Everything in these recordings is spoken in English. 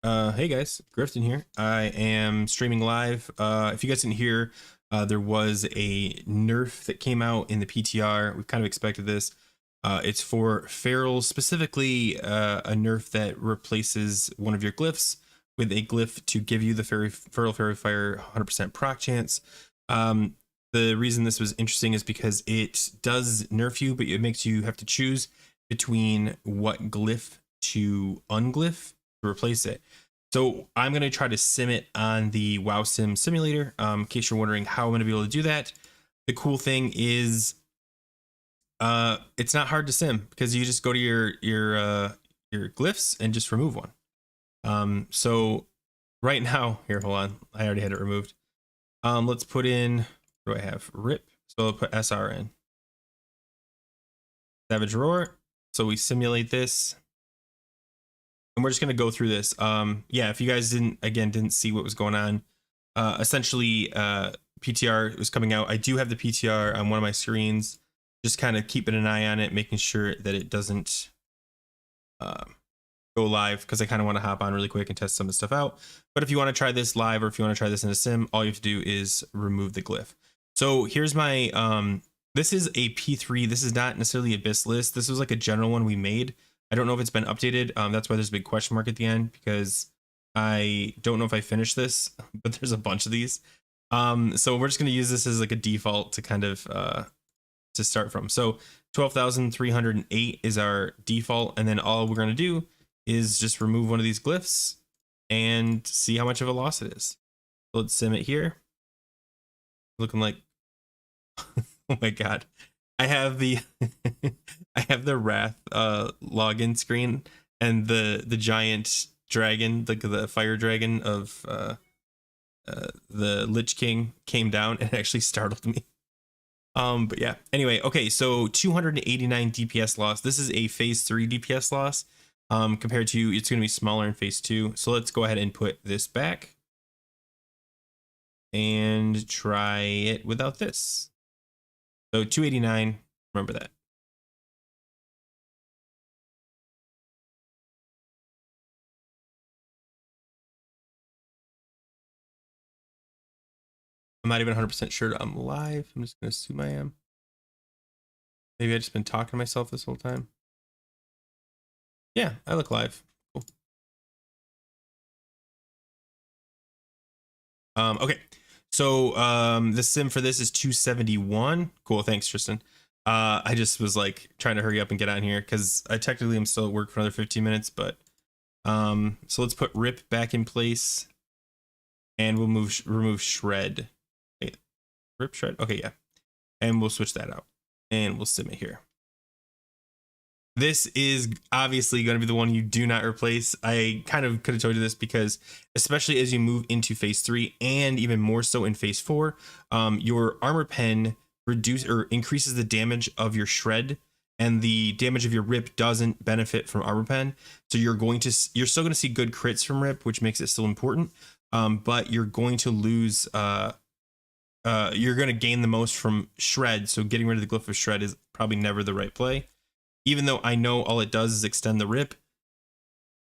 Hey guys, Grifton here. I am streaming live. If you guys didn't hear, there was a nerf that came out in the PTR. We kind of expected this. It's for ferals, specifically a nerf that replaces one of your glyphs with a glyph to give you the feral fairy fire 100% proc chance. The reason this was interesting is because it does nerf you, but it makes you have to choose between what glyph to unglyph to replace it. So I'm going to try to sim it on the WoW Sim simulator. In case you're wondering how I'm going to be able to do that, the cool thing is it's not hard to sim because you just go to your glyphs and just remove one. So right now, here, hold on, I already had it removed. Let's put in, what do I have? Rip. So I'll put SR in. Savage Roar. So we simulate this. And we're just going to go through this. Yeah, if you guys didn't see what was going on, essentially PTR was coming out. I do have the PTR on one of my screens, just kind of keeping an eye on it, making sure that it doesn't go live, because I kind of want to hop on really quick and test some of the stuff out. But if you want to try this live, or if you want to try this in a sim, all you have to do is remove the glyph. So here's my, this is a P3. This is not necessarily Abyss list. This was like a general one we made. I don't know if it's been updated. That's why there's a big question mark at the end, because I don't know if I finished this, but there's a bunch of these. So we're just going to use this as like a default to kind of to start from. So 12,308 is our default, and then all we're going to do is just remove one of these glyphs and see how much of a loss it is. So let's sim it here. Looking like, oh my god. I have the I have the Wrath login screen, and the giant dragon, the fire dragon of the Lich King came down and it actually startled me. But yeah, anyway, okay, so 289 DPS loss. This is a phase 3 DPS loss. Compared to, it's going to be smaller in phase 2. So let's go ahead and put this back and try it without this. So 289, remember that. I'm not even 100% sure I'm live. I'm just going to assume I am. Maybe I've just been talking to myself this whole time. Yeah, I look live. Cool. Okay. So the sim for this is 271. Cool, thanks, Tristan. I just was like trying to hurry up and get on here because I technically am still at work for another 15 minutes, but so let's put Rip back in place, and we'll remove Shred. Okay. Rip Shred. Okay, yeah. And we'll switch that out. And we'll sim it here. This is obviously going to be the one you do not replace. I kind of could have told you this because, especially as you move into phase 3 and even more so in phase 4, your armor pen increases the damage of your shred, and the damage of your rip doesn't benefit from armor pen. So you're still going to see good crits from rip, which makes it still important. But you're going to lose. You're going to gain the most from shred. So getting rid of the glyph of shred is probably never the right play. Even though I know all it does is extend the rip,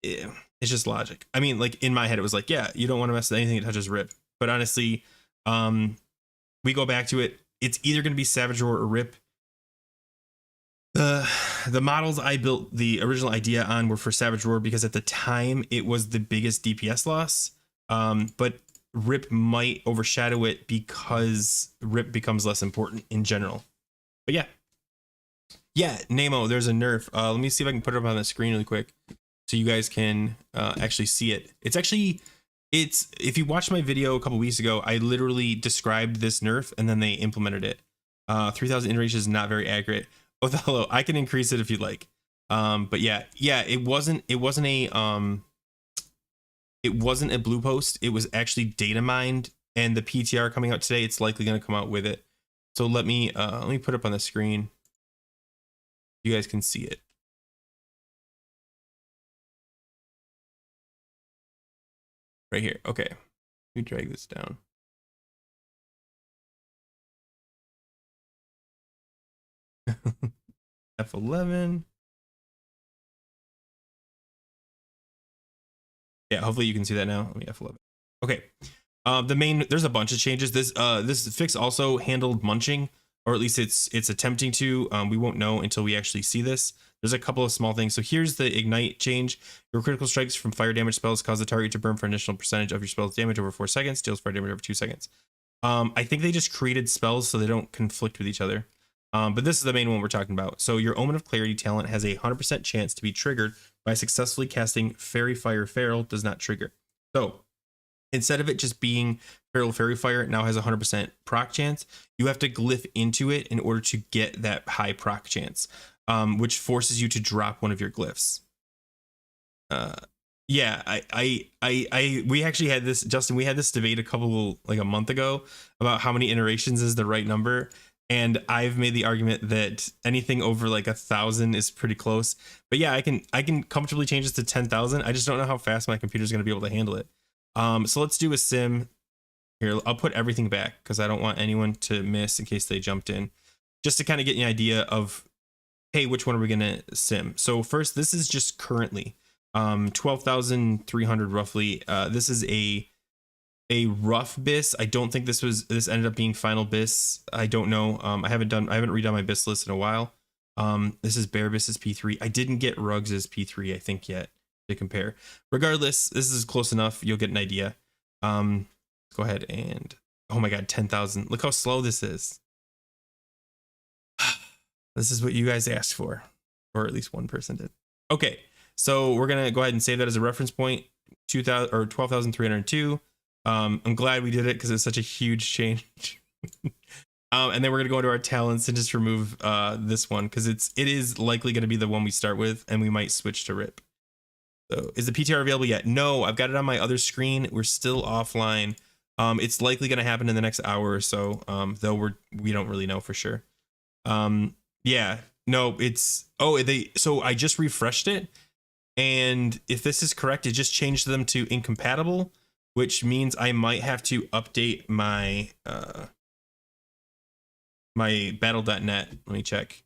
it's just logic. I mean, like in my head, it was like, yeah, you don't want to mess with anything that touches rip. But honestly, we go back to it. It's either going to be Savage Roar or Rip. The models I built the original idea on were for Savage Roar because at the time it was the biggest DPS loss. But Rip might overshadow it because Rip becomes less important in general. But yeah. Yeah, Nemo, there's a nerf. Let me see if I can put it up on the screen really quick so you guys can actually see it. It's if you watched my video a couple weeks ago, I literally described this nerf and then they implemented it. 3000 iteration is not very accurate. Othello, I can increase it if you'd like. But yeah, it wasn't a blue post. It was actually data mined, and the PTR coming out today, it's likely going to come out with it. So let me put it up on the screen. You guys can see it. Right here. Okay. Let me drag this down. F11. Yeah, hopefully you can see that now. Let me F11. Okay. There's a bunch of changes. This fix also handled munching, or at least it's attempting to. We won't know until we actually see this. There's a couple of small things. So here's the ignite change. Your critical strikes from fire damage spells cause the target to burn for an additional percentage of your spell's damage over 4 seconds, deals fire damage over 2 seconds. I think they just created spells so they don't conflict with each other. But this is the main one we're talking about. So your Omen of Clarity talent has a 100% chance to be triggered by successfully casting Fairy Fire. Feral does not trigger. So instead of it just being Feral Fairy Fire, it now has a 100% proc chance. You have to glyph into it in order to get that high proc chance, which forces you to drop one of your glyphs. Yeah, we actually had this, Justin, we had this debate a month ago about how many iterations is the right number. And I've made the argument that anything over like 1,000 is pretty close. But yeah, I can comfortably change this to 10,000. I just don't know how fast my computer's going to be able to handle it. So let's do a sim here. I'll put everything back because I don't want anyone to miss in case they jumped in, just to kind of get an idea of, hey, which one are we going to sim? So first, this is just currently 12,300 roughly. This is a rough BIS. I don't think this ended up being final BIS. I don't know. I haven't redone my BIS list in a while. This is Bear BIS's P3. I didn't get Rugs's P3, I think, yet to compare. Regardless, this is close enough. You'll get an idea. Go ahead and, oh my God, 10,000. Look how slow this is. This is what you guys asked for, or at least one person did. Okay, so we're gonna go ahead and save that as a reference point. 12,302. I'm glad we did it because it's such a huge change. And then we're gonna go into our talents and just remove this one because it is likely gonna be the one we start with, and we might switch to Rip. So is the PTR available yet? No, I've got it on my other screen. We're still offline. It's likely gonna happen in the next hour or so. Though we don't really know for sure. Yeah, no, so I just refreshed it, and if this is correct, it just changed them to incompatible, which means I might have to update my my battle.net. Let me check.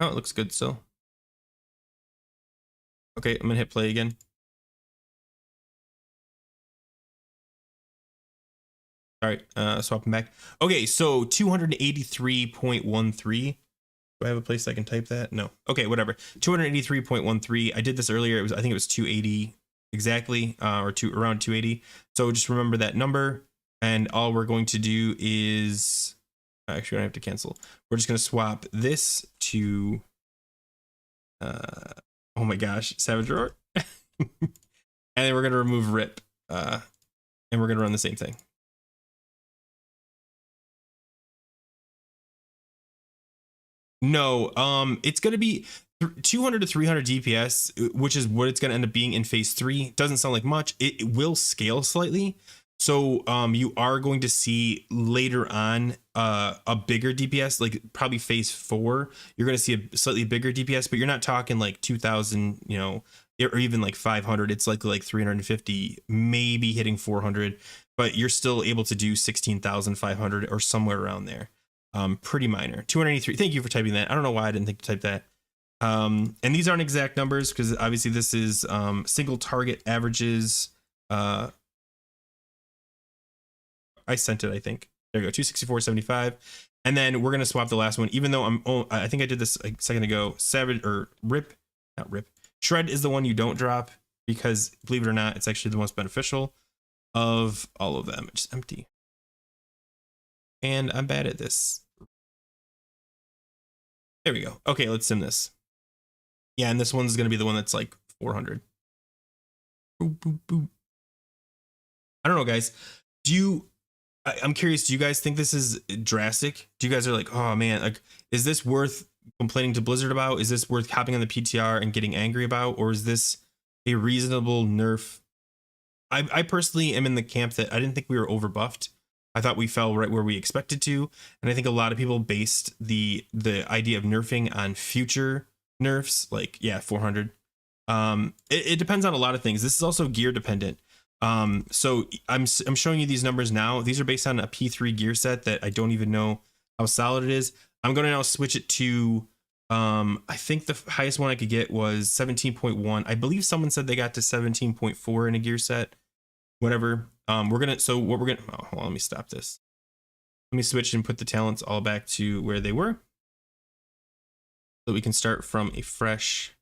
Oh, it looks good still. Okay, I'm gonna hit play again. All right, swapping back. Okay, so 283.13. Do I have a place I can type that? No. Okay, whatever. 283.13. I did this earlier. I think it was 280 exactly, or around 280. So just remember that number. And all we're going to do is, actually, I have to cancel. We're just going to swap this to, oh my gosh, Savage Roar. And then we're going to remove Rip. And we're going to run the same thing. No, it's going to be 200 to 300 DPS, which is what it's going to end up being in phase 3. Doesn't sound like much. It will scale slightly. So you are going to see later on a bigger DPS, like probably phase 4. You're going to see a slightly bigger DPS, but you're not talking like 2,000, you know, or even like 500. It's likely like 350, maybe hitting 400, but you're still able to do 16,500 or somewhere around there. Pretty minor. 283. Thank you for typing that. I don't know why I didn't think to type that. And these aren't exact numbers because obviously this is single target averages. I sent it, I think. There you go, 264.75. And then we're gonna swap the last one, even though I think I did this a second ago. Savage or Rip, not Rip. Shred is the one you don't drop because, believe it or not, it's actually the most beneficial of all of them. It's just empty. And I'm bad at this. There we go. Okay, let's sim this. Yeah, and this one's gonna be the one that's like 400. Boop, boop, boop. I don't know, guys. I'm curious, do you guys think this is drastic? Do you guys are like, oh man, like, is this worth complaining to Blizzard about? Is this worth hopping on the PTR and getting angry about? Or is this a reasonable nerf? I personally am in the camp that I didn't think we were overbuffed. I thought we fell right where we expected to. And I think a lot of people based the idea of nerfing on future nerfs, like, yeah, 400. It depends on a lot of things. This is also gear dependent. So I'm showing you these numbers now. These are based on a P3 gear set that I don't even know how solid it is. I'm going to now switch it to I think the highest one I could get was 17.1. I believe someone said they got to 17.4 in a gear set. Whatever. So what we're gonna, oh, hold on, let me stop this. Let me switch and put the talents all back to where they were. So we can start from a fresh,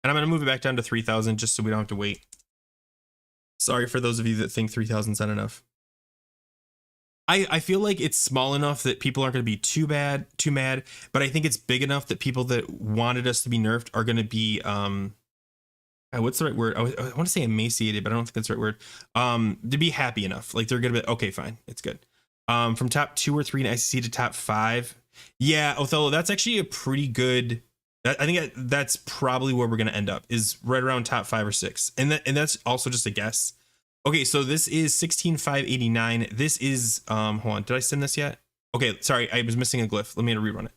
and I'm gonna move it back down to 3,000 just so we don't have to wait. Sorry for those of you that think 3,000 is not enough. I feel like it's small enough that people aren't going to be too mad, but I think it's big enough that people that wanted us to be nerfed are going to be what's the right word? I want to say emaciated, but I don't think that's the right word. To be happy enough, like they're going to be okay, fine, it's good. From top 2 or 3 in ICC to top 5, yeah, Othello, that's actually a pretty good. I think that's probably where we're going to end up, is right around top 5 or 6, and that's also just a guess. Okay, so this is 16,589. This is, hold on, did I send this yet? Okay, sorry, I was missing a glyph. Let me rerun it.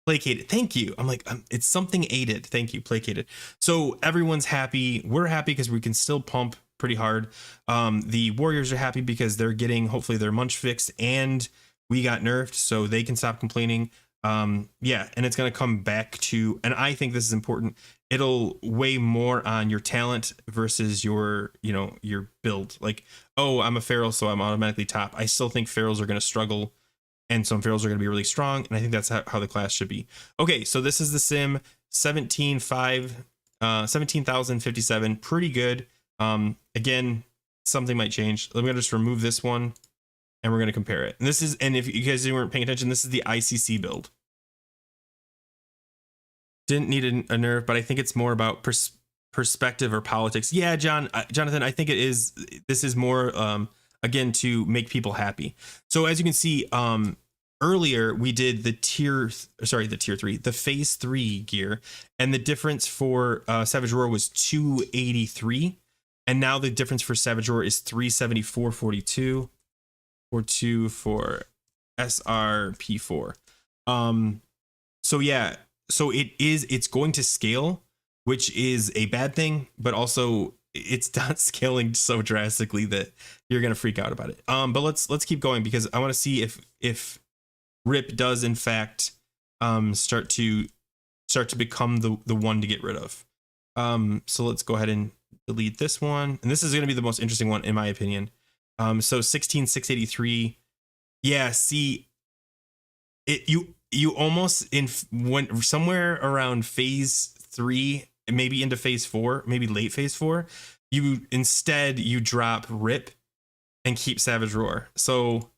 Placated, thank you. I'm like, it's something aided. Thank you, placated. So everyone's happy. We're happy because we can still pump pretty hard. The warriors are happy because they're getting, hopefully, their munch fixed, and we got nerfed, so they can stop complaining. Yeah, and it's going to come back to, and I think this is important, it'll weigh more on your talent versus your, you know, your build. Like, oh, I'm a feral, so I'm automatically top. I still think ferals are going to struggle, and some ferals are going to be really strong, and I think that's how the class should be. Okay, so this is the sim, 17,057, pretty good. Again, something might change. I'm going to just remove this one, and we're going to compare it. And this is, and if you guys weren't paying attention, this is the ICC build. Didn't need a nerf, but I think it's more about perspective or politics. Yeah, Jonathan, I think it is. This is more, again, to make people happy. So as you can see, earlier we did the phase 3 gear, and the difference for Savage Roar was 283, and now the difference for Savage Roar is 374.42. 42 for SRP4. So yeah, so it's going to scale, which is a bad thing, but also it's not scaling so drastically that you're gonna freak out about it. But let's keep going, because I want to see if RIP does in fact start to become the one to get rid of. So let's go ahead and delete this one, and this is going to be the most interesting one in my opinion. So 16,683. Yeah, see, you almost went somewhere around phase 3, maybe into phase 4, maybe late phase 4. You drop RIP and keep Savage Roar. So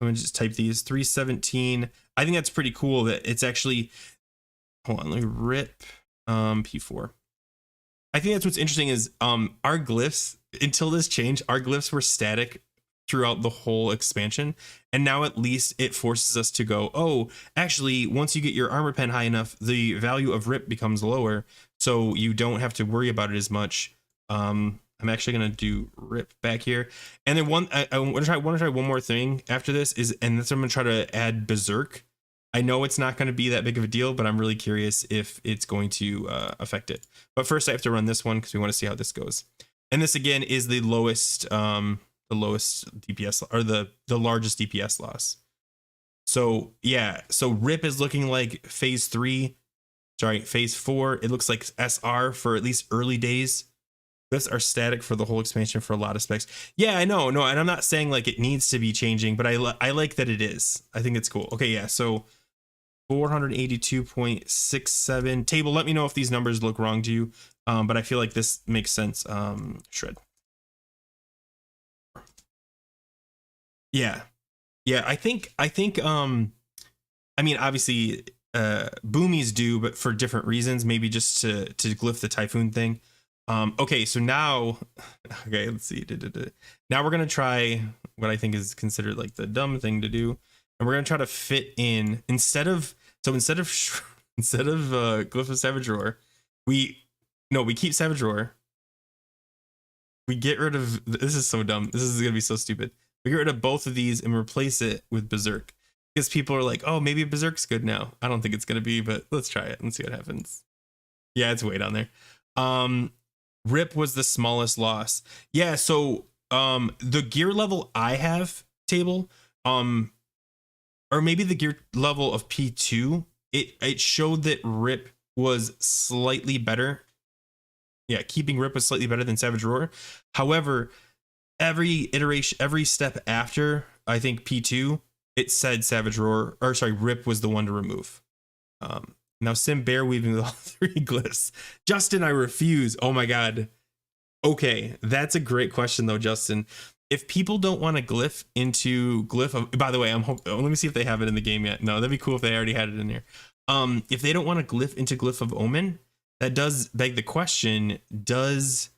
I'm gonna just type these 317. I think that's pretty cool that it's actually, hold on, let me RIP P4. I think that's what's interesting is our glyphs, until this change, our glyphs were static throughout the whole expansion, and now at least it forces us to go, oh, actually, once you get your armor pen high enough, the value of RIP becomes lower, so you don't have to worry about it as much. I'm actually gonna do RIP back here, and then I want to try one more thing after this and that's I'm gonna try to add Berserk. I know it's not going to be that big of a deal, but I'm really curious if it's going to affect it. But first I have to run this one because we want to see how this goes. And this again is the lowest DPS, or the largest DPS loss. So yeah, so RIP is looking like phase 4. It looks like SR for at least early days. Glyphs are static for the whole expansion for a lot of specs. Yeah, I know, no, and I'm not saying like it needs to be changing, but I like that it is. I think it's cool. Okay, yeah, so 482.67 table. Let me know if these numbers look wrong to you, but I feel like this makes sense. Shred. Yeah, I think I mean, obviously boomies do, but for different reasons, maybe just to glyph the typhoon thing. Okay, so now, okay, let's see. Now we're gonna try what I think is considered like the dumb thing to do, and we're gonna try to fit in instead of Glyph of Savage Roar, we keep Savage Roar. We get rid of, this is so dumb. This is gonna be so stupid. We get rid of both of these and replace it with Berserk, because people are like, oh, maybe Berserk's good now. I don't think it's gonna be, but let's try it and see what happens. Yeah, it's way down there. RIP was the smallest loss. Yeah, so the gear level I have table, or maybe the gear level of P2 it showed that Rip was slightly better. Yeah, keeping Rip was slightly better than Savage Roar. However, every iteration, every step after, I think P2, it said Savage Roar, or sorry, Rip was the one to remove. Now Sim bear weaving with all 3 glyphs. Justin, I refuse. Oh my god. Okay, that's a great question though, Justin. If people don't want to glyph into glyph of, by the way, let me see if they have it in the game yet. No, that'd be cool if they already had it in here. If they don't want to glyph into glyph of Omen, that does beg the question, does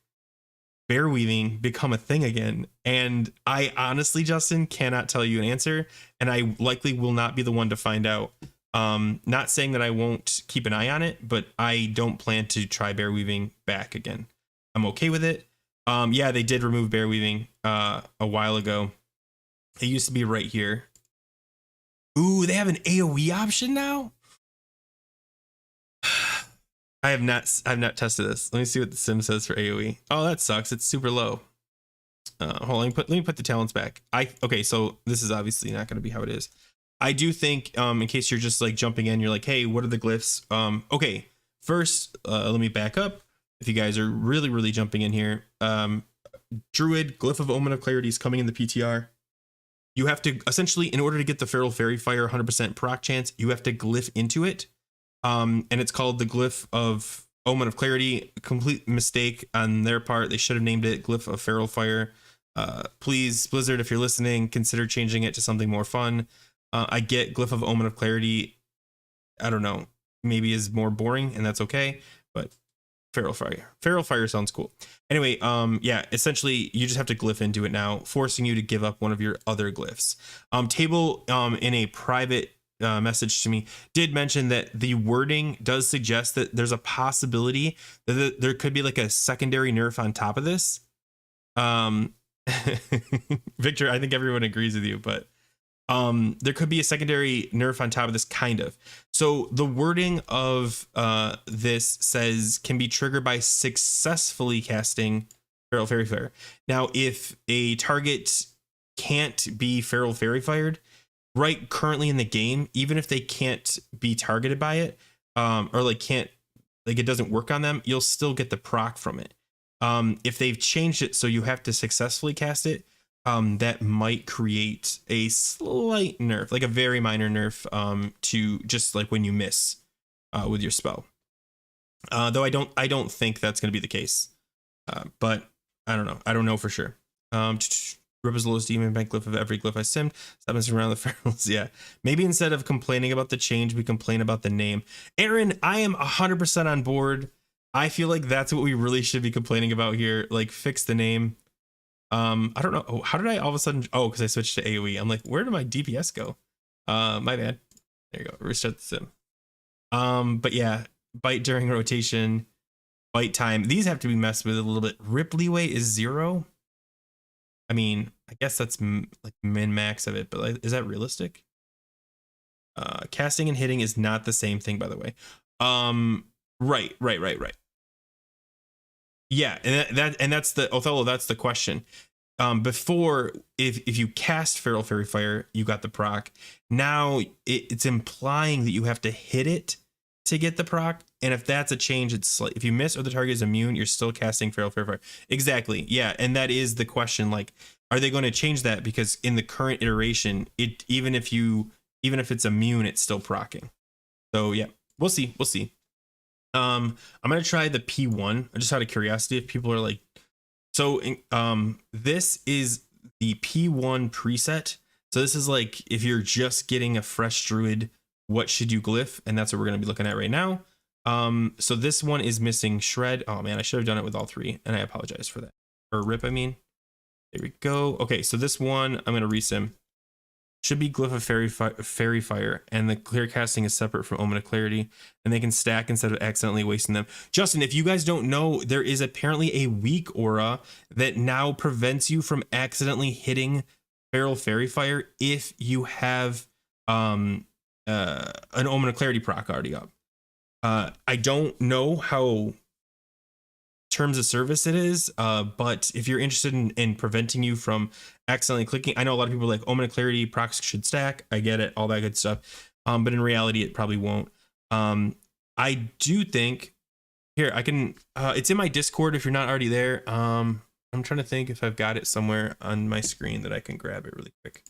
bear weaving become a thing again? And I honestly, Justin, cannot tell you an answer, and I likely will not be the one to find out. Not saying that I won't keep an eye on it, but I don't plan to try bear weaving back again. I'm okay with it. Yeah, they did remove bear weaving a while ago. It used to be right here. Ooh, they have an AoE option now? I've not tested this. Let me see what the sim says for AoE. Oh, that sucks. It's super low. Hold on, let me put the talents back. Okay, so this is obviously not going to be how it is. I do think, in case you're just like jumping in, you're like, hey, what are the glyphs? Okay, first, let me back up. If you guys are really jumping in here, Druid, Glyph of Omen of Clarity is coming in the PTR. You have to, essentially, in order to get the Feral Fairy Fire 100% proc chance, you have to glyph into it. And it's called the Glyph of Omen of Clarity. Complete mistake on their part. They should have named it Glyph of Feral Fire. Please, Blizzard, if you're listening, consider changing it to something more fun. I get Glyph of Omen of Clarity, I don't know, maybe is more boring, and that's okay, but Feral Fire sounds cool. Anyway, yeah, essentially you just have to glyph into it now, forcing you to give up one of your other glyphs. Table, in a private message to me, did mention that the wording does suggest that there's a possibility that there could be like a secondary nerf on top of this. Victor, I think everyone agrees with you, but there could be a secondary nerf on top of this, kind of. So the wording of this says can be triggered by successfully casting Feral Fairy Fire. Now, if a target can't be Feral Fairy Fired right currently in the game, even if they can't be targeted by it, or like can't, like it doesn't work on them, you'll still get the proc from it. If they've changed it so you have to successfully cast it, that might create a slight nerf, like a very minor nerf, to just like when you miss with your spell. Though I don't think that's going to be the case. But I don't know. I don't know for sure. Rip is the lowest demon bank glyph of every glyph I simmed. Stop messing around the ferals. Yeah. Maybe instead of complaining about the change, we complain about the name. Aaron, I am 100% on board. I feel like that's what we really should be complaining about here. Like, fix the name. I don't know. Oh, how did I all of a sudden? Oh, because I switched to AoE. I'm like, where did my DPS go? My bad. There you go. Restart the sim. But yeah, bite during rotation, bite time. These have to be messed with a little bit. Rip leeway is 0. I mean, I guess that's like min max of it, but like, is that realistic? Casting and hitting is not the same thing, by the way. Right. Yeah, and that's the Othello. That's the question. Before, if you cast Feral Fairy Fire, you got the proc. Now it's implying that you have to hit it to get the proc. And if that's a change, it's like if you miss or the target is immune, you're still casting Feral Fairy Fire. Exactly. Yeah, and that is the question. Like, are they going to change that? Because in the current iteration, even if it's immune, it's still procking. So yeah, we'll see. I'm gonna try the P1 just out of curiosity if people are like, so this is the P1 preset. So this is like if you're just getting a fresh druid, what should you glyph? And that's what we're gonna be looking at right now. So this one is missing shred. Oh man, I should have done it with all 3, and I apologize for that. Or rip, I mean. There we go. Okay, so this one I'm gonna resim. Should be Glyph of Fairy Fire, and the clear casting is separate from Omen of Clarity, and they can stack instead of accidentally wasting them. Justin, if you guys don't know, there is apparently a weak aura that now prevents you from accidentally hitting Feral Fairy Fire if you have an Omen of Clarity proc already up. I don't know how terms of service it is, but if you're interested in preventing you from accidentally clicking, I know a lot of people are like Omen of Clarity procs should stack. I get it, all that good stuff, but in reality it probably won't. I do think here I can. It's in my Discord if you're not already there. I'm trying to think if I've got it somewhere on my screen that I can grab it really quick.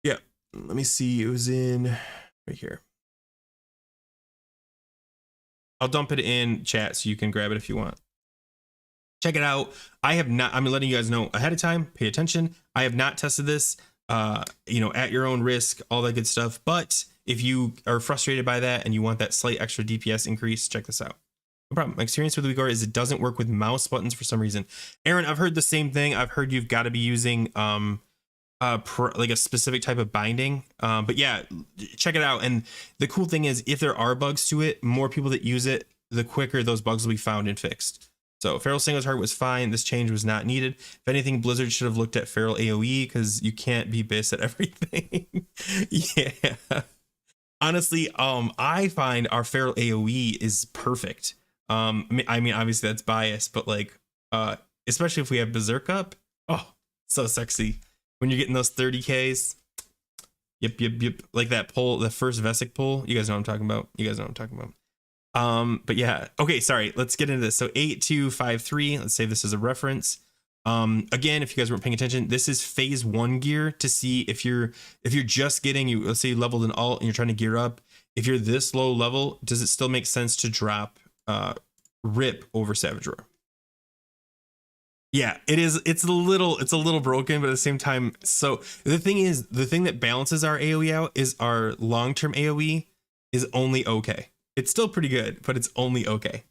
Yeah, let me see. It was in right here. I'll dump it in chat so you can grab it if you want. Check it out. I have not, I'm letting you guys know ahead of time, pay attention. I have not tested this, you know, at your own risk, all that good stuff. But if you are frustrated by that and you want that slight extra DPS increase, check this out. No problem. My experience with WeGuard is it doesn't work with mouse buttons for some reason. Aaron, I've heard the same thing. I've heard you've got to be using like a specific type of binding. But yeah, check it out. And the cool thing is if there are bugs to it, more people that use it, the quicker those bugs will be found and fixed. So Feral Single's Heart was fine. This change was not needed. If anything, Blizzard should have looked at Feral AoE because you can't be bis at everything. Yeah. Honestly, I find our Feral AoE is perfect. I mean, obviously that's biased, but like, especially if we have Berserk up. Oh, so sexy. When you're getting those 30Ks. Yep. Like that pull, the first Vesic pull. You guys know what I'm talking about. But yeah, okay, sorry, let's get into this. So 8253, let's save this as a reference. Again, if you guys weren't paying attention, this is phase 1 gear to see if you're just getting, you let's say you leveled an alt and you're trying to gear up. If you're this low level, does it still make sense to drop Rip over Savage Roar? Yeah, it is. It's a little broken, but at the same time, so the thing is, the thing that balances our AoE out is our long-term AoE is only okay. It's still pretty good, but it's only okay.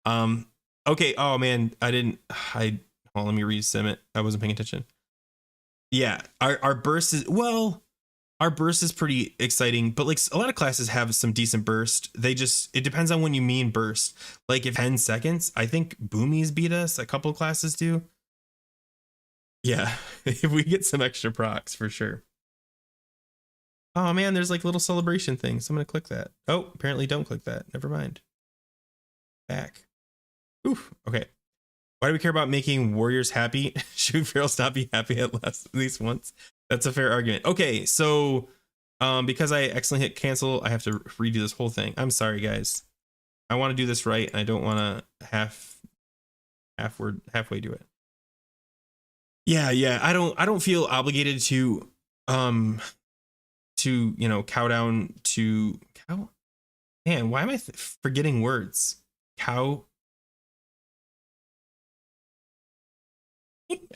Okay. Oh man, hold on, let me resim it. I wasn't paying attention. Yeah, our burst is, well, our burst is pretty exciting, but like a lot of classes have some decent burst. It depends on when you mean burst. Like if 10 seconds, I think Boomies beat us. A couple of classes do. Yeah, if we get some extra procs for sure. Oh man, there's like little celebration things. I'm gonna click that. Oh, apparently don't click that. Never mind. Back. Oof. Okay. Why do we care about making warriors happy? Should Ferals not be happy at least once? That's a fair argument. Okay, so because I accidentally hit cancel, I have to redo this whole thing. I'm sorry, guys. I want to do this right, and I don't want to halfway do it. Yeah. I don't feel obligated to you know, cow down to cow. Man, why am I forgetting words? Cow.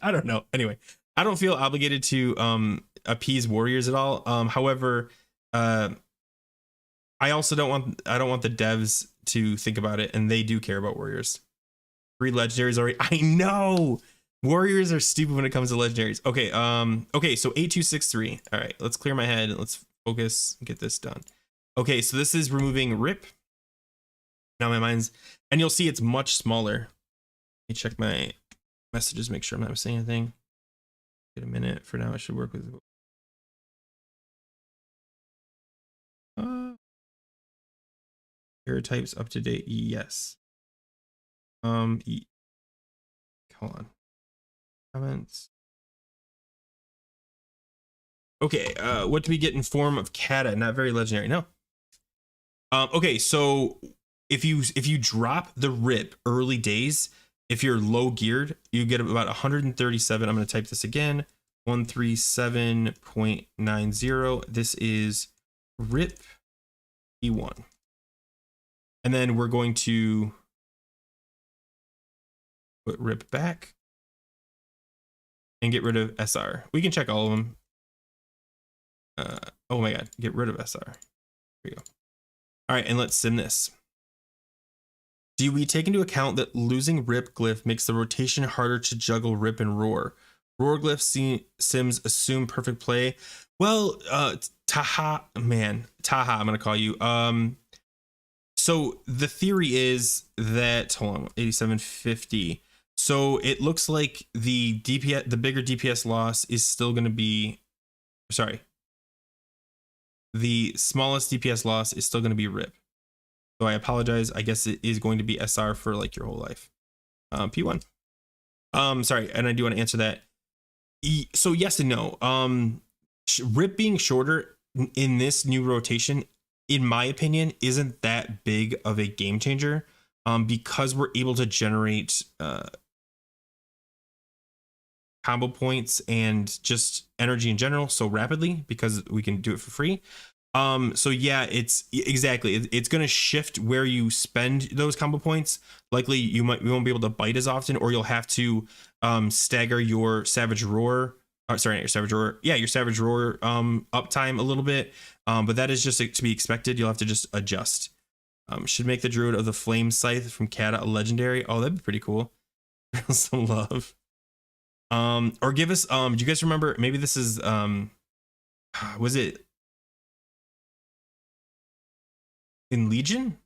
I don't know. Anyway, I don't feel obligated to appease warriors at all. However, I also don't want the devs to think about it, and they do care about warriors. 3 legendaries already. I know. Warriors are stupid when it comes to legendaries. Okay, okay, so 8263. All right, let's clear my head. Let's focus and get this done. Okay, so this is removing Rip. Now my mind's, and you'll see it's much smaller. Let me check my messages, make sure I'm not missing anything. Get a minute. For now, it should work with. Error types up to date. Yes. Hold on. Comments. Okay, what do we get in form of Kata? Not very legendary. No. Okay, so if you drop the Rip early days, if you're low geared, you get about 137. I'm going to type this again. 137.90. This is Rip E1. And then we're going to put Rip back and get rid of SR. We can check all of them. Oh my god, get rid of SR. Here we go. All right, and let's sim this. Do we take into account that losing Rip glyph makes the rotation harder to juggle Rip and Roar? Roar glyph sims assume perfect play. Well, Taha, I'm gonna call you. So the theory is that, hold on, 8750. So it looks like the DPS, the bigger DPS loss is still going to be, sorry, the smallest DPS loss is still going to be Rip. So I apologize. I guess it is going to be SR for like your whole life. P1. Sorry, and I do want to answer that. So yes and no. Rip being shorter in this new rotation, in my opinion, isn't that big of a game changer, because we're able to generate combo points and just energy in general so rapidly because we can do it for free. So yeah, it's exactly, it's going to shift where you spend those combo points. Likely you won't be able to bite as often, or you'll have to stagger your Savage Roar. Sorry, not your Savage Roar. Yeah, your Savage Roar uptime a little bit. But that is just to be expected. You'll have to just adjust. Should make the Druid of the Flame Scythe from Kata a legendary. Oh, that'd be pretty cool. Some love. Or give us do you guys remember, maybe this is was it in Legion?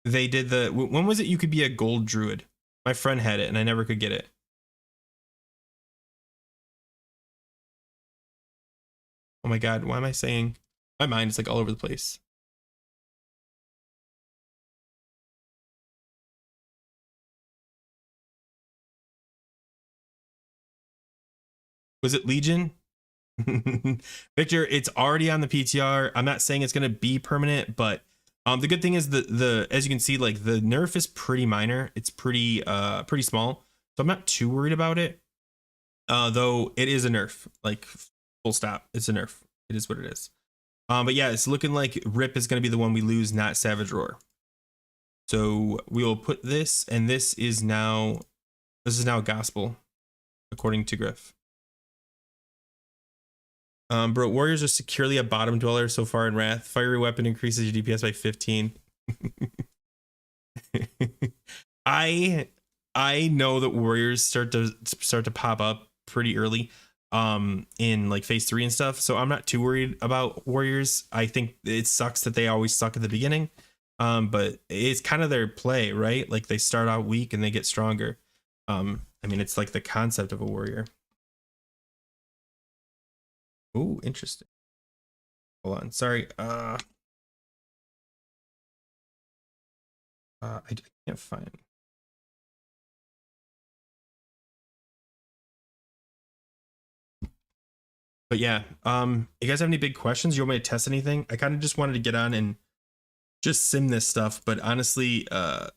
They did the, when was it you could be a gold druid? My friend had it and I never could get it. Oh my god, why am I saying, my mind is like all over the place. Was it Legion? Victor, it's already on the PTR. I'm not saying it's gonna be permanent, but the good thing is the as you can see, like the nerf is pretty minor. It's pretty small, so I'm not too worried about it. Though it is a nerf, like full stop. It's a nerf. It is what it is. But yeah, it's looking like Rip is gonna be the one we lose, not Savage Roar. So we will put this, and this is now gospel, according to Griff. Bro, warriors are securely a bottom dweller so far in Wrath. Fiery weapon increases your DPS by 15. I know that warriors start to pop up pretty early in like phase 3 and stuff, so I'm not too worried about warriors. I think it sucks that they always suck at the beginning, but it's kind of their play, right? Like they start out weak and they get stronger. I mean, it's like the concept of a warrior. Oh, interesting. Hold on. Sorry. I can't find. But yeah, you guys have any big questions? You want me to test anything? I kind of just wanted to get on and just sim this stuff, but honestly,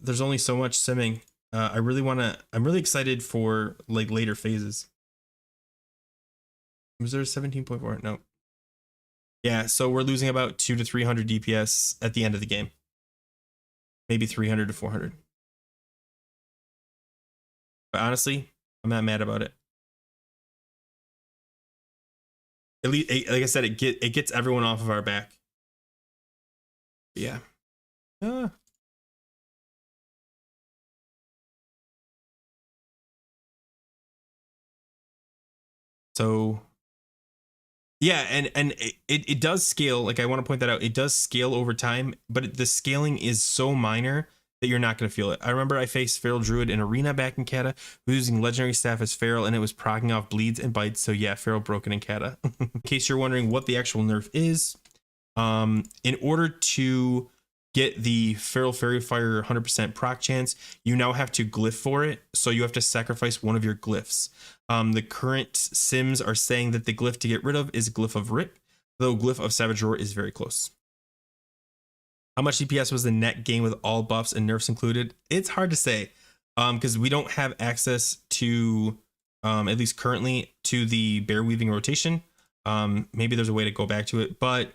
there's only so much simming. I'm really excited for like later phases. Was there 17.4? No. Yeah, so we're losing about 200 to 300 DPS at the end of the game. Maybe 300 to 400. But honestly, I'm not mad about it. At least, like I said, it gets everyone off of our back. But yeah. So yeah, and it does scale. Like I want to point that out. It does scale over time, but the scaling is so minor that you're not going to feel it. I remember I faced Feral Druid in Arena back in Kata, who was using Legendary Staff as Feral, and it was proccing off bleeds and bites. So yeah, Feral broken in Kata. In case you're wondering what the actual nerf is, in order to get the Feral Fairy Fire 100% proc chance, you now have to glyph for it. So you have to sacrifice one of your glyphs. The current sims are saying that the glyph to get rid of is Glyph of Rip, though Glyph of Savage Roar is very close. How much DPS was the net gain with all buffs and nerfs included? It's hard to say, because we don't have access to, at least currently, to the bear weaving rotation. Maybe there's a way to go back to it, but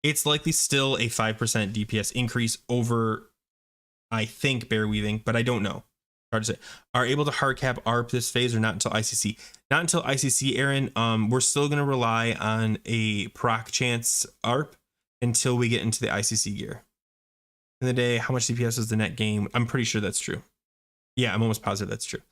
it's likely still a 5% DPS increase over, I think, bear weaving, but I don't know. Hard to say. Are able to hard cap ARP this phase or not until ICC? Not until ICC, Aaron. We're still going to rely on a proc chance ARP until we get into the ICC gear. In the day, how much DPS is the net game? I'm pretty sure that's true. Yeah, I'm almost positive that's true.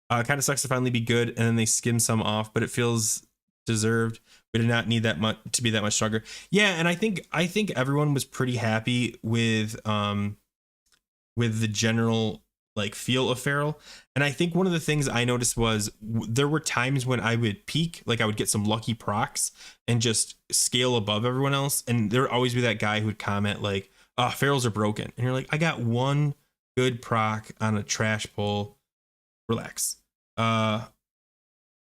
Kind of sucks to finally be good, and then they skim some off, but it feels deserved. We did not need that much to be that much stronger. Yeah, and I think everyone was pretty happy with the general like feel of Feral. And I think one of the things I noticed was there were times when I would peak, like I would get some lucky procs and just scale above everyone else, and there would always be that guy who would comment like, "Oh, Ferals are broken," and you're like, "I got one good proc on a trash pull. Relax."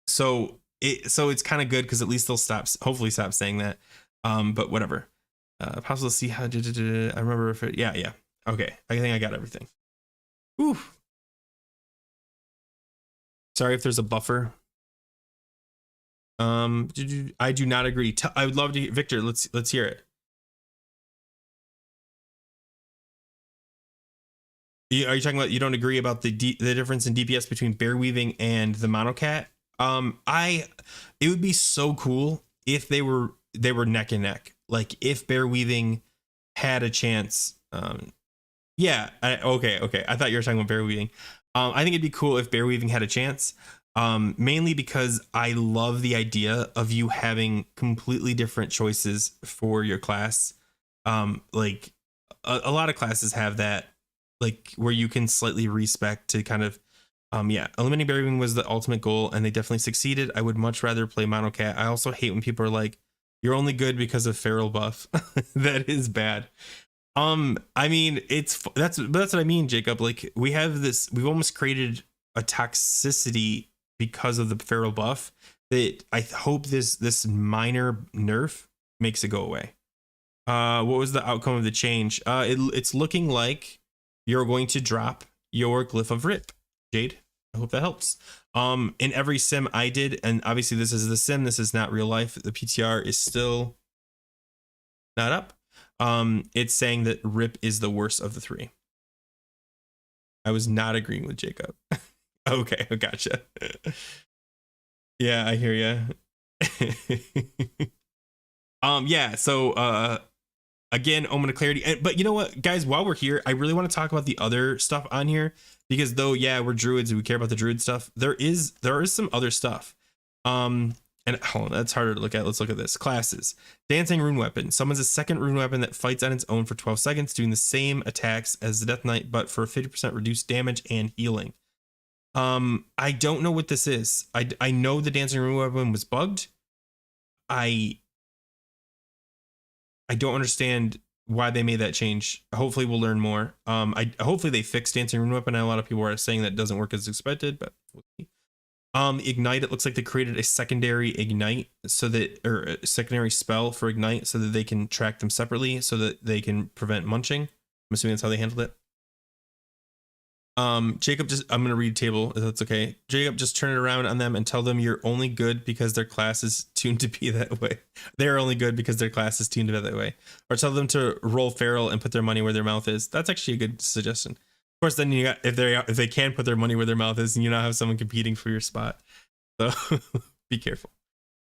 So so it's kind of good because at least they'll hopefully stop saying that. But whatever. Possible to see how. I remember if it. Yeah. Okay, I think I got everything. Ooh. Sorry if there's a buffer. I do not agree. I would love to hear, Victor. Let's hear it. Are you talking about you don't agree about the difference in DPS between bear weaving and the monocat? It would be so cool if they were neck and neck. Like if bear weaving had a chance. Yeah. Okay. I thought you were talking about bear weaving. I think it'd be cool if bear weaving had a chance. Mainly because I love the idea of you having completely different choices for your class. Like a lot of classes have that, like where you can slightly respec to kind of, eliminating bear weaving was the ultimate goal and they definitely succeeded. I would much rather play monocat. I also hate when people are like, you're only good because of feral buff. That is bad. I mean, that's what I mean, Jacob. Like we've almost created a toxicity because of the feral buff that I hope this minor nerf makes it go away. What was the outcome of the change? It's looking like you're going to drop your glyph of rip, Jade. I hope that helps. In every sim I did, and obviously this is the sim, this is not real life. The PTR is still not up. It's saying that rip is the worst of the three. I was not agreeing with Jacob. Okay, I gotcha. Yeah, I hear ya. Yeah, so again, omen of clarity. But you know what, guys, while we're here, I really want to talk about the other stuff on here, because though, yeah, we're druids and we care about the druid stuff, there is some other stuff. And hold on, that's harder to look at. Let's look at this. Classes. Dancing rune weapon. Summons a second rune weapon that fights on its own for 12 seconds, doing the same attacks as the Death Knight, but for 50% reduced damage and healing. I don't know what this is. I know the dancing rune weapon was bugged. I don't understand why they made that change. Hopefully we'll learn more. Hopefully they fixed dancing rune weapon. A lot of people are saying that doesn't work as expected, but we'll see. Ignite, it looks like they created a secondary ignite or a secondary spell for ignite so that they can track them separately so that they can prevent munching. I'm assuming that's how they handled it. Jacob, I'm going to read a table if that's okay. Jacob, just turn it around on them and tell them you're only good because their class is tuned to be that way. They're only good because their class is tuned to be that way. Or tell them to roll feral and put their money where their mouth is. That's actually a good suggestion. Of course, then you got if they can put their money where their mouth is, and you now have someone competing for your spot. So be careful.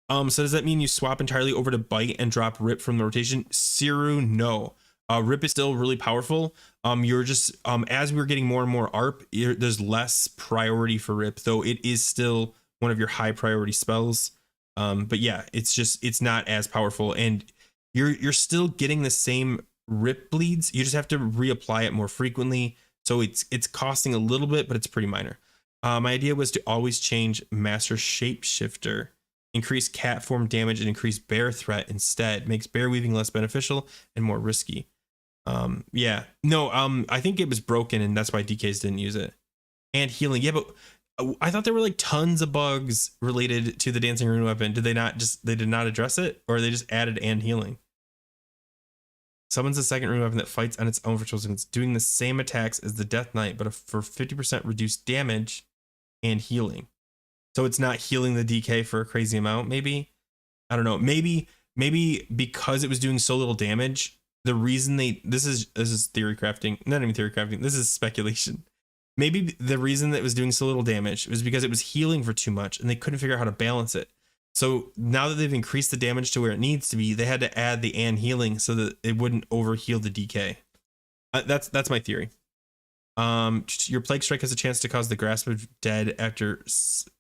So does that mean you swap entirely over to bite and drop rip from the rotation? Siru, no. Rip is still really powerful. You're just as we're getting more and more ARP, there's less priority for rip, though it is still one of your high priority spells. But yeah, it's not as powerful, and you're still getting the same rip bleeds. You just have to reapply it more frequently. So it's costing a little bit, but it's pretty minor. My idea was to always change Master Shapeshifter, increase cat form damage, and increase bear threat instead. Makes bear weaving less beneficial and more risky. Yeah, no, I think it was broken, and that's why DKs didn't use it. And healing, yeah, but I thought there were like tons of bugs related to the dancing rune weapon. Did they did not address it, or they just added and healing? Summons a second rune weapon that fights on its own for 12 seconds, doing the same attacks as the Death Knight, but for 50% reduced damage and healing. So it's not healing the DK for a crazy amount, maybe? I don't know. Maybe because it was doing so little damage, the reason this is theory crafting, not even theory crafting, this is speculation. Maybe the reason that it was doing so little damage was because it was healing for too much and they couldn't figure out how to balance it. So now that they've increased the damage to where it needs to be, they had to add the and healing so that it wouldn't overheal the DK. That's my theory. Your Plague Strike has a chance to cause the Grasp of Dead after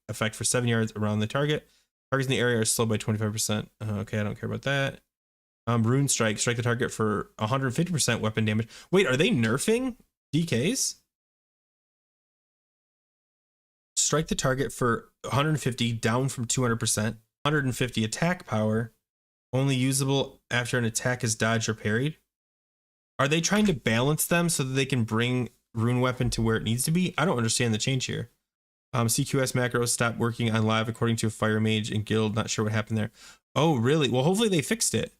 effect for 7 yards around the target. Targets in the area are slowed by 25%. Okay, I don't care about that. Rune Strike, strike the target for 150% weapon damage. Wait, are they nerfing DKs? Strike the target for 150, down from 200%. 150 attack power, only usable after an attack is dodged or parried. Are they trying to balance them so that they can bring rune weapon to where it needs to be? I don't understand the change here. CQS macro stopped working on live according to a fire mage and guild. Not sure what happened there. Oh, really? Well, hopefully they fixed it.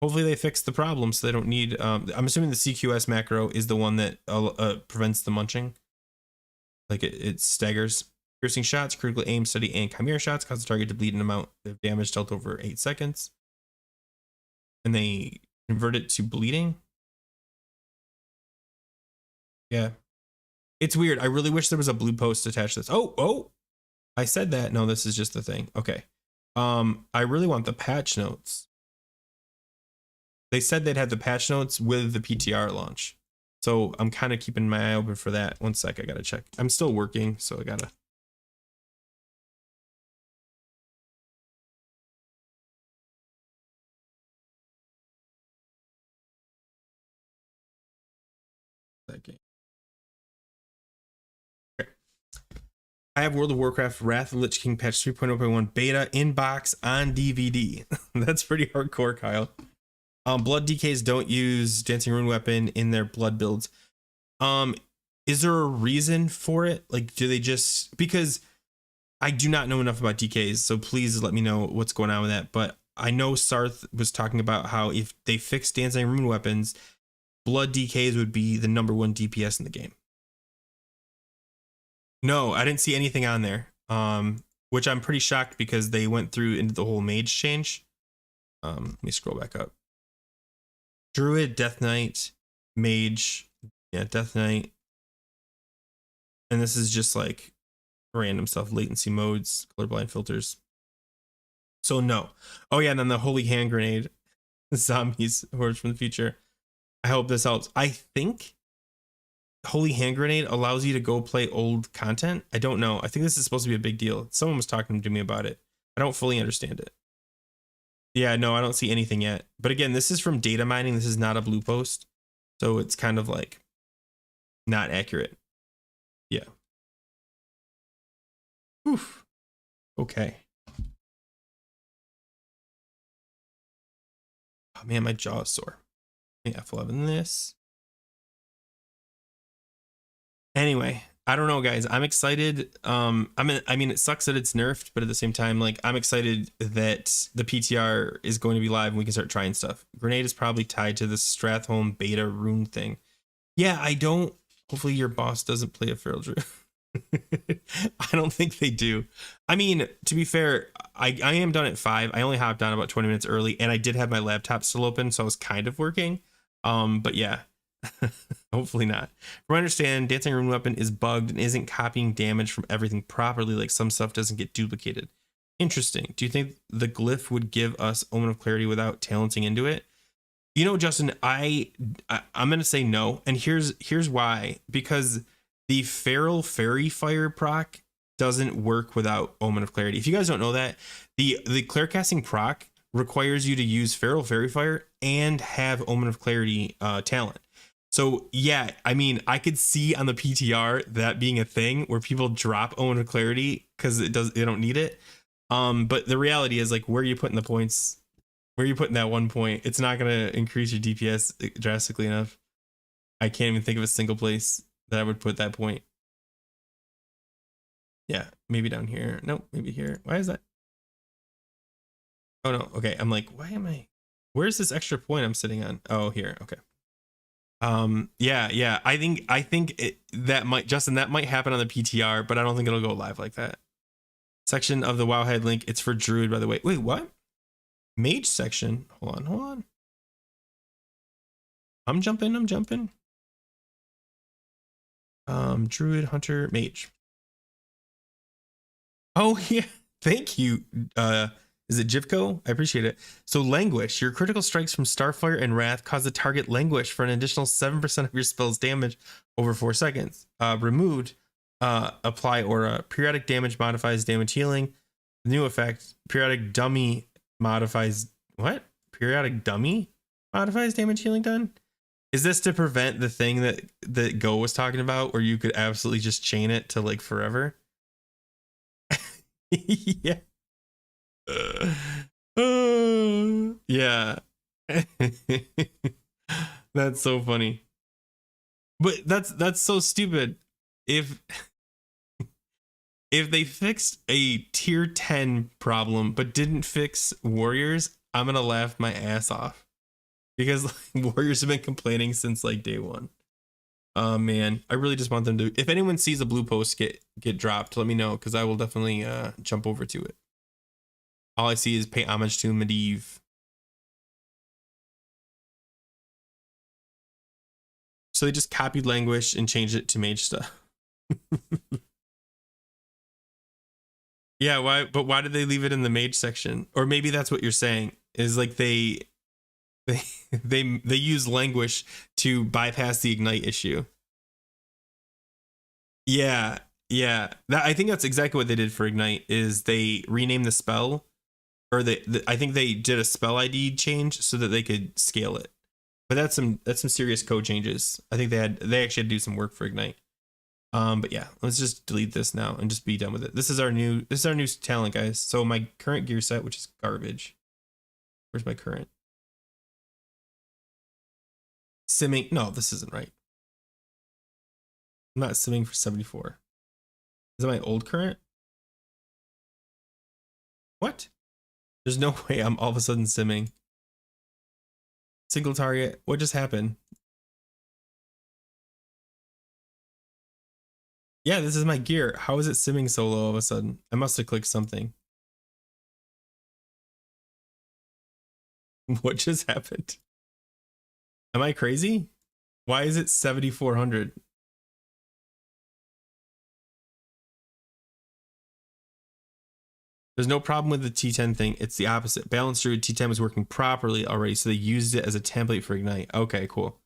Hopefully they fixed the problem so they don't need. I'm assuming the CQS macro is the one that prevents the munching. Like it staggers. Piercing shots, critical aim, steady, and chimera shots cause the target to bleed an amount of damage dealt over 8 seconds. And they convert it to bleeding. Yeah. It's weird. I really wish there was a blue post attached to this. Oh, I said that. No, this is just the thing. Okay. I really want the patch notes. They said they'd have the patch notes with the PTR launch. So I'm kind of keeping my eye open for that. One sec, I gotta check. I'm still working, so I gotta. Okay. I have World of Warcraft Wrath of the Lich King patch 3.0.1 beta inbox on DVD. That's pretty hardcore, Kyle. Blood DKs don't use Dancing Rune Weapon in their blood builds. Is there a reason for it? Like, do they just, because I do not know enough about DKs, so please let me know what's going on with that. But I know Sarth was talking about how if they fix Dancing Rune Weapons, blood DKs would be the #1 DPS in the game. No, I didn't see anything on there. Which I'm pretty shocked because they went through into the whole mage change. Let me scroll back up. Druid, Death Knight, Mage, yeah, Death Knight. And this is just like random stuff, latency modes, colorblind filters. So no. Oh yeah, and then the Holy Hand Grenade, zombies, hordes from the future. I hope this helps. I think Holy Hand Grenade allows you to go play old content. I don't know. I think this is supposed to be a big deal. Someone was talking to me about it. I don't fully understand it. Yeah, no, I don't see anything yet. But again, this is from data mining. This is not a blue post. So it's kind of like not accurate. Yeah. Oof. Okay. Oh man, my jaw is sore. F11 this. Anyway, I don't know, guys. I'm excited. I mean, it sucks that it's nerfed, but at the same time, like, I'm excited that the PTR is going to be live and we can start trying stuff. Grenade is probably tied to the Stratholme beta rune thing. Yeah, I don't. Hopefully, your boss doesn't play a feral druid. I don't think they do. I mean, to be fair, I am done at 5. I only hopped on about 20 minutes early, and I did have my laptop still open, so I was kind of working. But yeah. Hopefully not. From what I understand, Dancing Rune Weapon is bugged and isn't copying damage from everything properly, like some stuff doesn't get duplicated. Interesting. Do you think the glyph would give us Omen of Clarity without talenting into it? You know, Justin, I'm gonna say no, and here's why. Because the Feral Fairy Fire proc doesn't work without Omen of Clarity. If you guys don't know that, the clear casting proc requires you to use Feral Fairy Fire and have Omen of Clarity talent. So yeah, I mean, I could see on the PTR that being a thing where people drop Omen of Clarity because they don't need it. But the reality is, like, where are you putting the points? Where are you putting that 1 point? It's not gonna increase your DPS drastically enough. I can't even think of a single place that I would put that point. Yeah, maybe down here. Nope, maybe here. Why is that? Oh no. Okay, I'm like, why am I? Where's this extra point I'm sitting on? Oh, here. Okay. Yeah. I think that might, Justin, that might happen on the PTR, but I don't think it'll go live like that. Section of the Wowhead link. It's for Druid, by the way. Wait, what? Mage section. Hold on. I'm jumping. Druid, Hunter, Mage. Oh yeah. Thank you. Is it Jivko? I appreciate it. So Languish, your critical strikes from Starfire and Wrath cause the target languish for an additional 7% of your spell's damage over 4 seconds. Removed, apply aura. Periodic damage modifies damage healing. New effect, periodic dummy modifies what? Periodic dummy modifies damage healing done? Is this to prevent the thing that Go was talking about where you could absolutely just chain it to like forever? Yeah. Yeah. That's so funny. But that's so stupid. If if they fixed a tier 10 problem but didn't fix warriors, I'm gonna laugh my ass off because like, warriors have been complaining since like day one. Oh man, I really just want them to. If anyone sees a blue post get dropped, let me know because I will definitely jump over to it. All I see is pay homage to Medivh. So they just copied Languish and changed it to mage stuff. Yeah, why? But why did they leave it in the mage section? Or maybe that's what you're saying is like they use Languish to bypass the ignite issue. Yeah, yeah. That I think that's exactly what they did for ignite. Is they renamed the spell, or I think they did a spell ID change so that they could scale it. But that's some serious code changes. I think they actually had to do some work for ignite. But yeah, let's just delete this now and just be done with it. This is our new talent, guys. So my current gear set, which is garbage. Where's my current? Simming. No, this isn't right. I'm not simming for 74. Is that my old current? What? There's no way I'm all of a sudden simming. Single target. What just happened? Yeah, this is my gear. How is it simming so low all of a sudden? I must have clicked something. What just happened? Am I crazy? Why is it 7,400? There's no problem with the T10 thing. It's the opposite. Balanced Druid T10 was working properly already, so they used it as a template for Ignite. Okay, cool.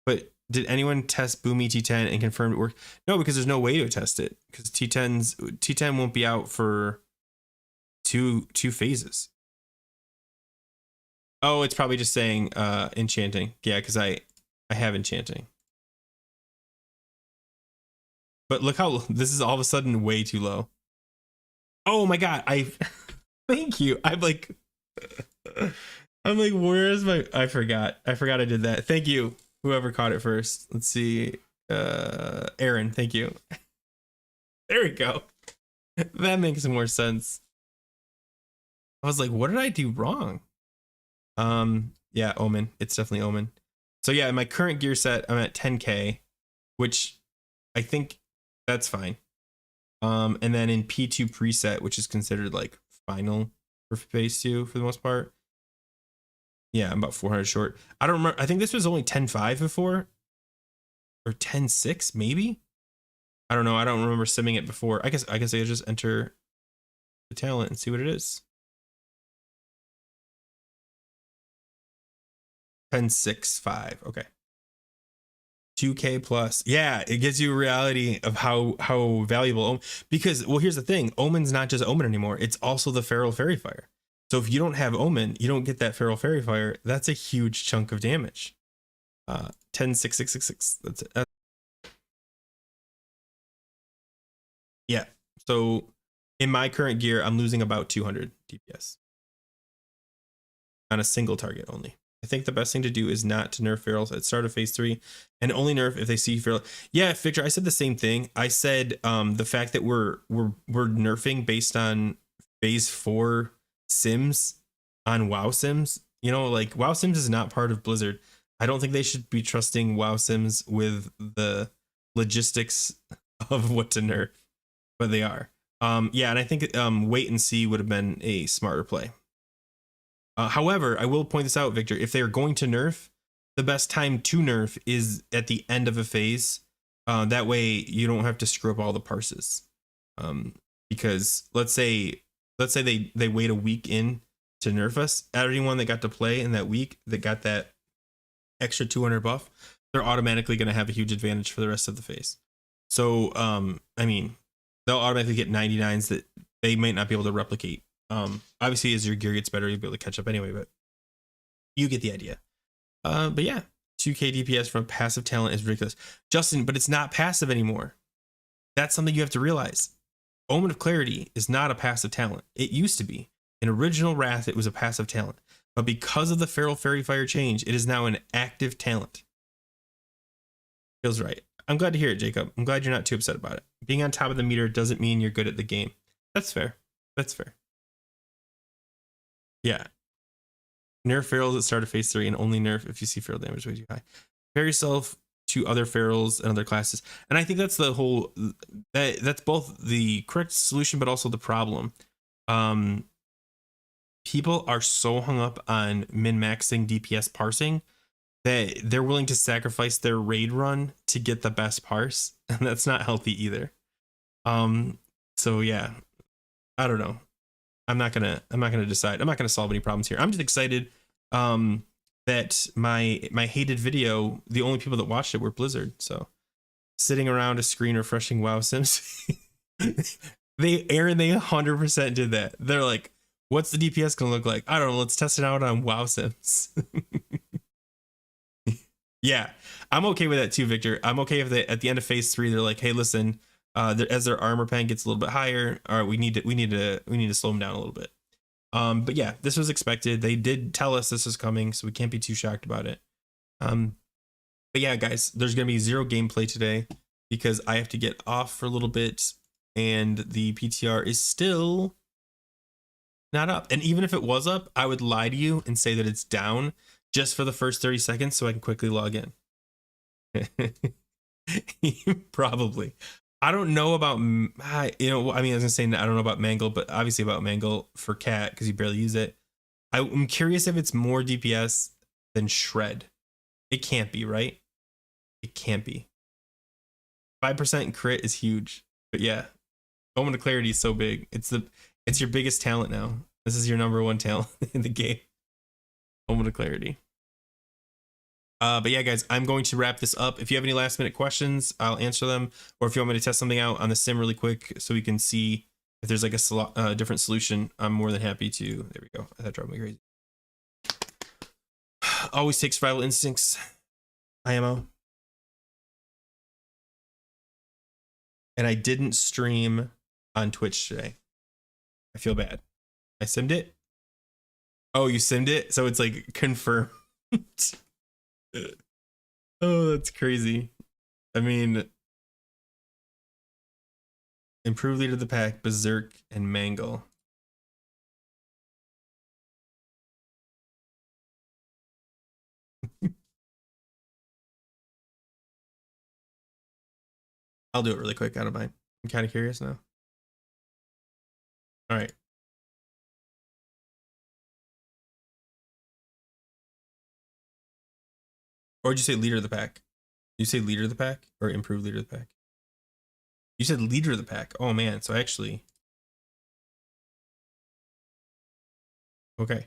But did anyone test Boomy T10 and confirm it worked? No, because there's no way to test it. Because T10 won't be out for two phases. Oh, it's probably just saying enchanting. Yeah, because I have enchanting. But look how this is all of a sudden way too low. Oh my god, thank you. I'm like, where is my? I forgot I did that. Thank you, whoever caught it first. Let's see, Aaron. Thank you. There we go. That makes more sense. I was like, what did I do wrong? Yeah, Omen. It's definitely Omen. So yeah, in my current gear set, I'm at 10k, which I think that's fine. And then in P2 preset, which is considered like final for phase 2 for the most part. Yeah, I'm about 400 short. I don't remember. I think this was only 10.5 before, or 10.6 maybe. I don't know. I don't remember simming it before. I guess I just enter the talent and see what it is. 10.6.5. Okay. 2k plus. Yeah, it gives you a reality of how valuable because well, here's the thing, Omen's not just Omen anymore, it's also the Feral Fairy Fire. So if you don't have Omen, you don't get that Feral Fairy Fire. That's a huge chunk of damage. 10.6.6.6.6. That's it. Yeah. So in my current gear, I'm losing about 200 DPS on a single target only. I think the best thing to do is not to nerf ferals at start of phase 3 and only nerf if they see feral. Yeah, Victor, I said the same thing. I said the fact that we're nerfing based on phase 4 sims on WoW sims. You know, like WoW sims is not part of Blizzard. I don't think they should be trusting WoW sims with the logistics of what to nerf, but they are. Yeah, and I think wait and see would have been a smarter play. However, I will point this out, Victor. If they are going to nerf, the best time to nerf is at the end of a phase. That way, you don't have to screw up all the parses. Because let's say they wait a week in to nerf us. Everyone that got to play in that week that got that extra 200 buff, they're automatically going to have a huge advantage for the rest of the phase. So, I mean, they'll automatically get 99s that they might not be able to replicate. Obviously as your gear gets better, you'll be able to catch up anyway, but you get the idea. But yeah, 2k DPS from passive talent is ridiculous, Justin, but it's not passive anymore. That's something you have to realize. Omen of Clarity is not a passive talent. It used to be. In original Wrath, it was a passive talent, but because of the Feral Fairy Fire change, it is now an active talent. Feels right. I'm glad to hear it, Jacob. I'm glad you're not too upset about it. Being on top of the meter doesn't mean you're good at the game. That's fair. That's fair. Yeah. Nerf ferals at start of phase 3 and only nerf if you see feral damage way too high. Compare yourself to other ferals and other classes. And I think that's the whole, that's both the correct solution, but also the problem. People are so hung up on min-maxing DPS parsing that they're willing to sacrifice their raid run to get the best parse. And that's not healthy either. So yeah, I don't know. I'm not gonna decide. I'm not gonna solve any problems here. I'm just excited that my hated video, the only people that watched it were Blizzard. So sitting around a screen refreshing WoW Sims. they 100% did that. They're like, what's the DPS gonna look like? I don't know. Let's test it out on WoW Sims. Yeah, I'm okay with that too, Victor. I'm okay if they at the end of phase 3 they're like, hey, listen, as their armor pen gets a little bit higher, all right, we need to slow them down a little bit. But yeah, this was expected. They did tell us this is coming, so we can't be too shocked about it. But yeah, guys, there's gonna be 0 gameplay today because I have to get off for a little bit, and the PTR is still not up. And even if it was up, I would lie to you and say that it's down just for the first 30 seconds so I can quickly log in. Probably. I don't know about, I was gonna say I don't know about Mangle, but obviously about Mangle for Cat because you barely use it. I'm curious if it's more DPS than Shred. It can't be, right? It can't be. 5% crit is huge, but yeah, Moment of Clarity is so big. It's your biggest talent now. This is your #1 talent in the game. Moment of Clarity. But yeah, guys, I'm going to wrap this up. If you have any last minute questions, I'll answer them. Or if you want me to test something out on the sim really quick so we can see if there's like a different solution, I'm more than happy to. There we go. That drove me crazy. Always take survival instincts. IMO. And I didn't stream on Twitch today. I feel bad. I simmed it. Oh, you simmed it? So it's like confirmed. Oh, that's crazy. I mean, improve leader of the pack, Berserk, and Mangle. I'll do it really quick. I don't mind. I'm kind of curious now. All right. Or did you say leader of the pack? You say leader of the pack or improve leader of the pack? You said leader of the pack. Oh man, so actually. Okay.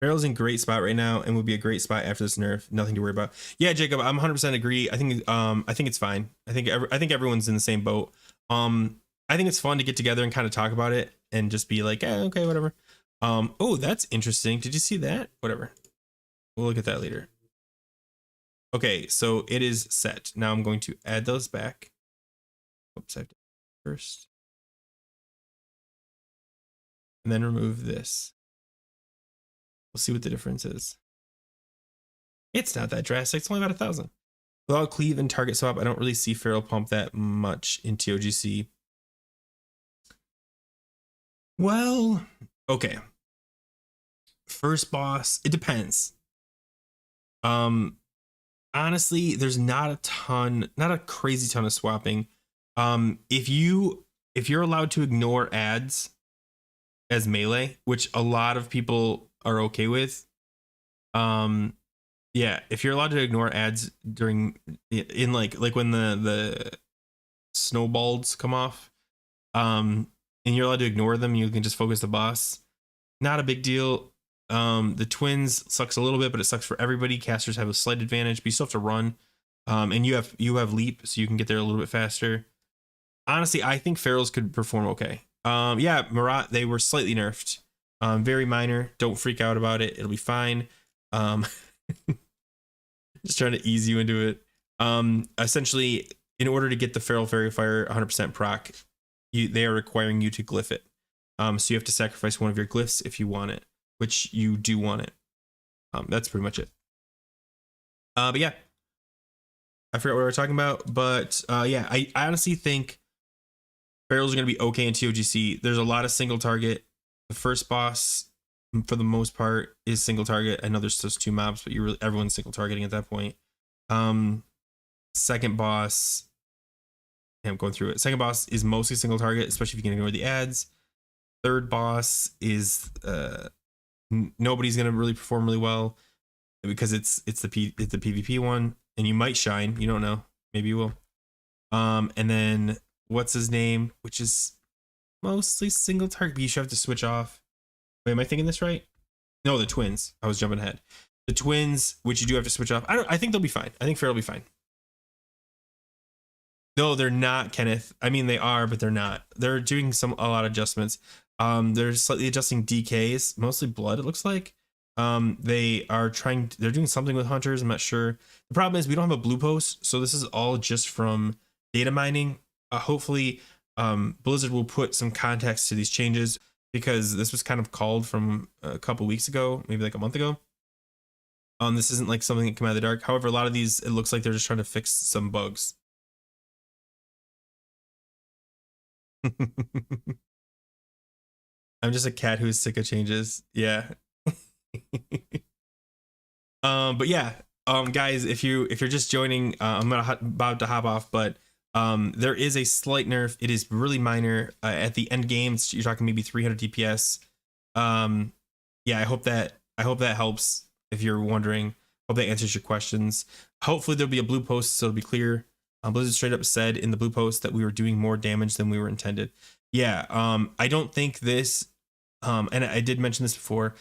Feral's in great spot right now and would be a great spot after this nerf. Nothing to worry about. Yeah, Jacob, I'm 100% agree. I think it's fine. I think everyone's in the same boat. I think it's fun to get together and kind of talk about it and just be like, okay, whatever. Oh, that's interesting. Did you see that? Whatever. We'll look at that later. Okay, so it is set. Now I'm going to add those back. Oops, I have to first. And then remove this. We'll see what the difference is. It's not that drastic. It's only about 1,000. Without cleave and target swap, I don't really see Feral pump that much in TOGC. Well, okay. First boss, it depends. Honestly, there's not a crazy ton of swapping. If you're allowed to ignore ads as melee, which a lot of people are okay with, yeah, if you're allowed to ignore ads during like when the snowballs come off, and you're allowed to ignore them, you can just focus the boss. Not a big deal. The twins sucks a little bit, but it sucks for everybody. Casters have a slight advantage, but you still have to run. And you have leap, so you can get there a little bit faster. Honestly, I think Ferals could perform okay. Yeah, Marat, they were slightly nerfed. Very minor. Don't freak out about it. It'll be fine. Just trying to ease you into it. Essentially, in order to get the Feral Fairy Fire 100% proc, they are requiring you to glyph it. So you have to sacrifice one of your glyphs if you want it, which you do want it. That's pretty much it. But yeah, I forget what we were talking about, but yeah, I honestly think Ferals are going to be okay in TOGC. There's a lot of single target. The first boss, for the most part, is single target. I know there's just 2 mobs, but everyone's single targeting at that point. Second boss, yeah, I'm going through it. Second boss is mostly single target, especially if you can ignore the ads. Third boss is nobody's going to really perform really well because it's the PvP one, and you might shine. You don't know. Maybe you will. And then what's his name, which is mostly single target, but you should have to switch off. Wait, am I thinking this right? No, the twins. I was jumping ahead. The twins, which you do have to switch off. I think they'll be fine. I think Fair will be fine. No, they're not, Kenneth. I mean, they are, but they're not. They're doing a lot of adjustments. They're slightly adjusting DKs, mostly blood, it looks like. They're doing something with hunters. I'm not sure. The problem is we don't have a blue post, so this is all just from data mining. Hopefully, Blizzard will put some context to these changes, because this was kind of called from a couple weeks ago, maybe like a month ago. This isn't like something that came out of the dark. However, a lot of these, it looks like they're just trying to fix some bugs. I'm just a cat who's sick of changes. Yeah. But yeah, guys, if you're just joining, I'm about to hop off, but there is a slight nerf. It is really minor. At the end game, you're talking maybe 300 DPS. Yeah, I hope that helps. If you're wondering, hope that answers your questions. Hopefully there'll be a blue post, so it'll be clear. Blizzard straight up said in the blue post that we were doing more damage than we were intended. Yeah, I don't think this, and I did mention this before,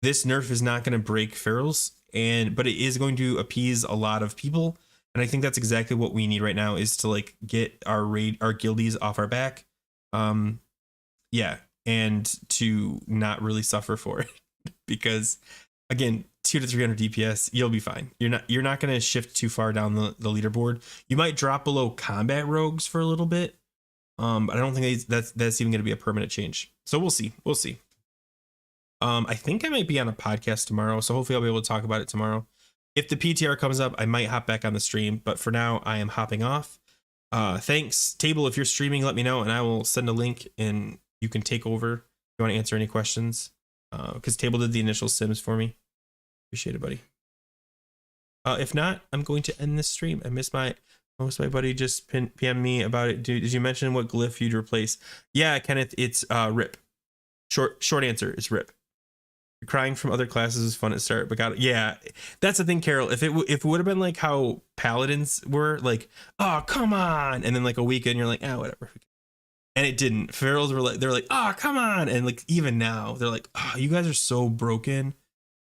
this nerf is not going to break ferals, but it is going to appease a lot of people. And I think that's exactly what we need right now, is to like get our guildies off our back. Yeah, and to not really suffer for it. Because again, 200 to 300 DPS, you'll be fine. You're not going to shift too far down the leaderboard. You might drop below combat rogues for a little bit, but I don't think that's even going to be a permanent change. So we'll see. I think I might be on a podcast tomorrow, so hopefully I'll be able to talk about it tomorrow. If the PTR comes up, I might hop back on the stream, but for now I am hopping off. Thanks, Table. If you're streaming, let me know and I will send a link and you can take over if you want to answer any questions. Because Table did the initial sims for me. Appreciate it, buddy. If not, I'm going to end this stream. I missed my buddy just PM me about it. Dude, did you mention what glyph you'd replace? Yeah, Kenneth, it's RIP. Short answer, it's RIP. Crying from other classes is fun at start, but yeah, that's the thing, Carol. If it would have been like how paladins were, like, oh come on, and then like a weekend you're like, whatever, and it didn't. Ferals were like, they're like, oh come on, and like even now they're like, oh, you guys are so broken.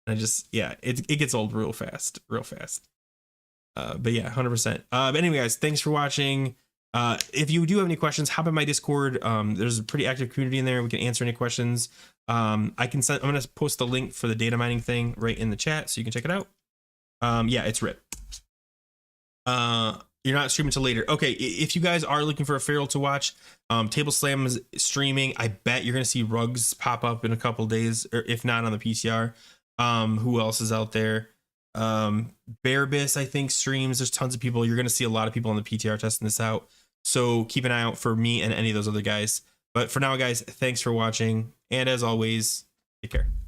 And I just, yeah, it gets old real fast. But yeah, 100%. But anyway, guys, thanks for watching. If you do have any questions, hop in my Discord. There's a pretty active community in there. We can answer any questions. I'm going to post the link for the data mining thing right in the chat, so you can check it out. Yeah, it's RIP. You're not streaming till later. Okay, if you guys are looking for a feral to watch, Table Slam is streaming. I bet you're going to see Rugs pop up in a couple days, or if not on the PTR. Who else is out there? Bearbis, I think, streams. There's tons of people. You're going to see a lot of people on the PTR testing this out. So keep an eye out for me and any of those other guys. But for now, guys, thanks for watching. And as always, take care.